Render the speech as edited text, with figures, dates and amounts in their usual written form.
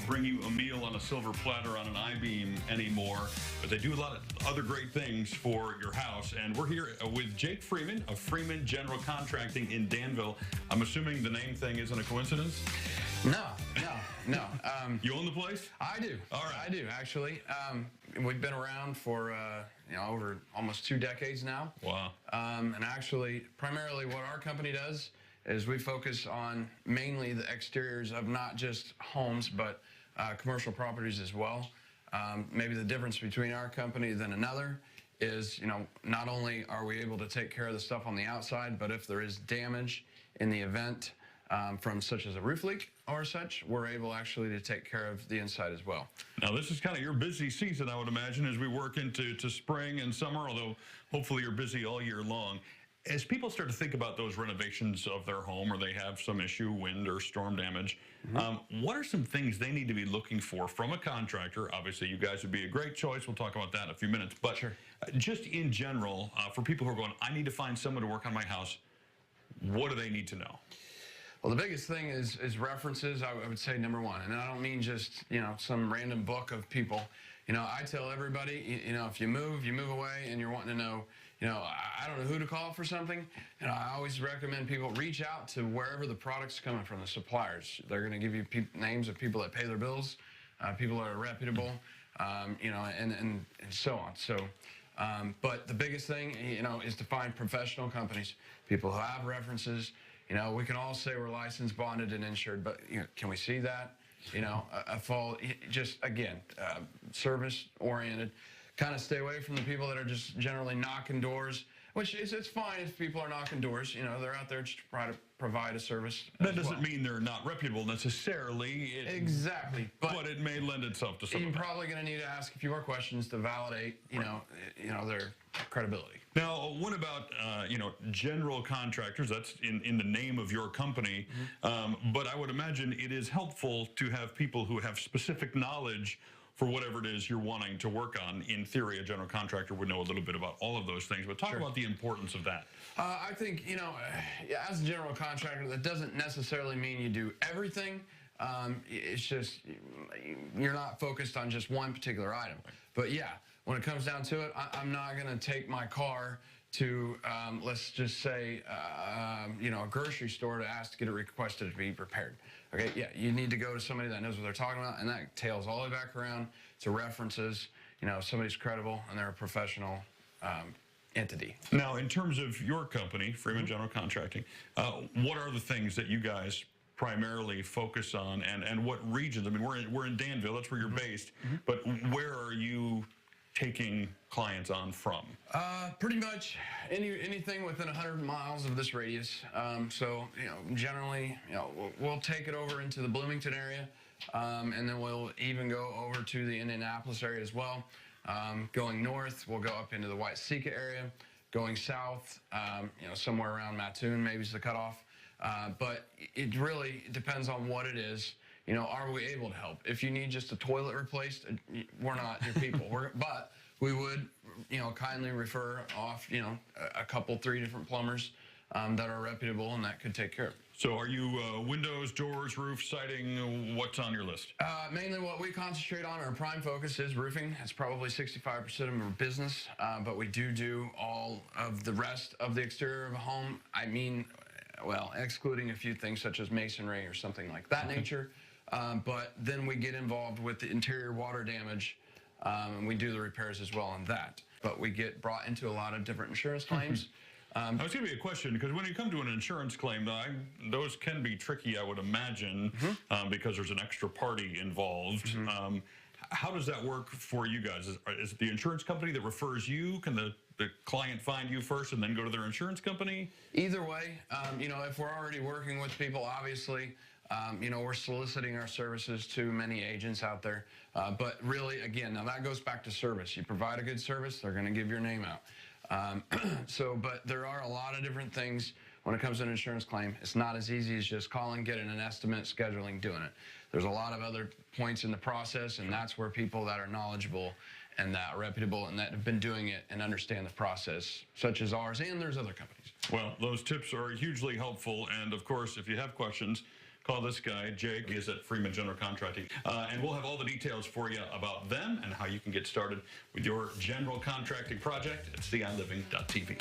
bring you a meal on a silver platter on an I-beam anymore, but they do a lot of other great things for your house. And we're here with Jake Freeman of Freeman General Contracting in Danville. I'm assuming the name thing isn't a coincidence? No. You own the place? I do. All right. I do, actually. We've been around for, over almost 2 decades now. Wow. And actually, primarily what our company does is we focus on mainly the exteriors of not just homes, but commercial properties as well. Maybe the difference between our company than another is, not only are we able to take care of the stuff on the outside, but if there is damage in the event from such as a roof leak or such, we're able actually to take care of the inside as well. Now, this is kind of your busy season, I would imagine, as we work into spring and summer, although hopefully you're busy all year long. As people start to think about those renovations of their home, or they have some issue, wind or storm damage, what are some things they need to be looking for from a contractor? Obviously, you guys would be a great choice. We'll talk about that in a few minutes. But Sure. Just in general, for people who are going, I need to find someone to work on my house, what do they need to know? Well, the biggest thing is references, I would say, number one. And I don't mean just, some random book of people. I tell everybody, if you move away and you're wanting to know, I don't know who to call for something. I always recommend people reach out to wherever the product's coming from, the suppliers. They're going to give you names of people that pay their bills, people that are reputable, and so on. So, but the biggest thing, is to find professional companies, people who have references. We can all say we're licensed, bonded, and insured, but can we see that? Just again, service-oriented. Kind of stay away from the people that are just generally knocking doors, which it's fine if people are knocking doors. They're out there just to try to provide a service. That doesn't mean they're not reputable necessarily. Exactly. But it may lend itself to something. You're probably going to need to ask a few more questions to validate, their credibility. Now, what about, general contractors? That's in the name of your company. But I would imagine it is helpful to have people who have specific knowledge for whatever it is you're wanting to work on. In theory, a general contractor would know a little bit about all of those things, but talk about the importance of that. I think, as a general contractor, that doesn't necessarily mean you do everything. It's just, you're not focused on just one particular item. But yeah, when it comes down to it, I'm not going to take my car to, let's just say, a grocery store to ask to get it requested to be repaired. Okay, yeah, you need to go to somebody that knows what they're talking about, and that tails all the way back around to references. If somebody's credible and they're a professional entity. Now, in terms of your company, Freeman General Contracting, what are the things that you guys primarily focus on, and what regions? I mean, we're in Danville, that's where you're based, but where are you taking clients on from? Pretty much anything within 100 miles of this radius. So, generally, we'll take it over into the Bloomington area, and then we'll even go over to the Indianapolis area as well. Going north, we'll go up into the Waitsika area. Going south, somewhere around Mattoon, maybe is the cutoff. But it really depends on what it is. Are we able to help? If you need just a toilet replaced, we're not your people. But we would, kindly refer off, a couple, 3 different plumbers that are reputable and that could take care of it. So are you windows, doors, roof, siding? What's on your list? Mainly what we concentrate on, our prime focus is roofing. It's probably 65% of our business, but we do all of the rest of the exterior of a home. I mean, well, excluding a few things such as masonry or something like that nature. But then we get involved with the interior water damage, and we do the repairs as well on that. But we get brought into a lot of different insurance claims. I was going to be a question, because when you come to an insurance claim, those can be tricky, I would imagine, because there's an extra party involved. How does that work for you guys? Is it the insurance company that refers you? Can the client find you first and then go to their insurance company? Either way, if we're already working with people, obviously, we're soliciting our services to many agents out there. But really, again, now that goes back to service. You provide a good service, they're going to give your name out. But there are a lot of different things when it comes to an insurance claim. It's not as easy as just calling, getting an estimate, scheduling, doing it. There's a lot of other points in the process, and that's where people that are knowledgeable and that are reputable and that have been doing it and understand the process, such as ours, and there's other companies. Well, those tips are hugely helpful, and of course, if you have questions, call this guy. Jake is at Freeman General Contracting. And we'll have all the details for you about them and how you can get started with your general contracting project at CILiving.tv.